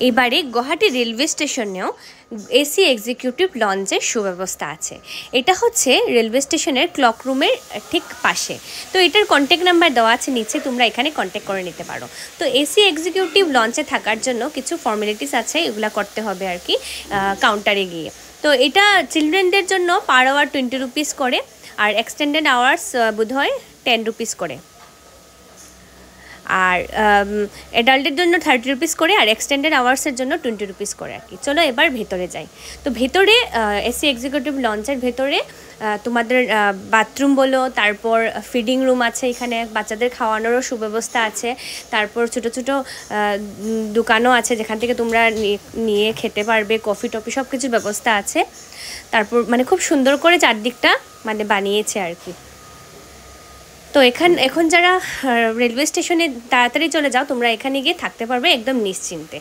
এবারে Guwahati railway স্টেশনেও AC executive লঞ্চের সুব্যবস্থা আছে। এটা হচ্ছে রেলওয়ে স্টেশনের ক্লক রুমের ঠিক পাশে। তো এটার কন্ট্যাক্ট নাম্বার দেওয়া আছে নিচে, তোমরা এখানে কন্ট্যাক্ট করে নিতে পারো। তো এসি এক্সিকিউটিভ লঞ্চে থাকার জন্য কিছু ফর্মালিটিস আছে, এগুলো করতে হবে আর কি কাউন্টারে গিয়ে। তো এটা চিলড্রেনদের জন্য পার আওয়ার 20 রুপিস করে, আর এক্সটেন্ডেড আওয়ার্স বোধহয় 10 রুপিস করে, আর অ্যাডাল্টের জন্য 30 রুপিস করে, আর এক্সটেন্ডেড আওয়ার্সের জন্য 20 রুপিস করে আর কি। চলো এবার ভেতরে যাই। তো ভেতরে এসি এক্সিকিউটিভ লঞ্চের ভেতরে তোমাদের বাথরুম বলো, তারপর ফিডিং রুম আছে, এখানে বাচ্চাদের খাওয়ানোরও সুব্যবস্থা আছে, তারপর ছোটো ছোটো দোকানও আছে যেখান থেকে তোমরা নিয়ে খেতে পারবে, কফি টফি সব কিছুর ব্যবস্থা আছে। তারপর মানে খুব সুন্দর করে চারদিকটা মানে বানিয়েছে আর কি। তো এখন যারা রেলওয়ে স্টেশনে তাড়াতাড়ি চলে যাও, তোমরা এখানে গিয়ে থাকতে পারবে একদম নিশ্চিন্তে।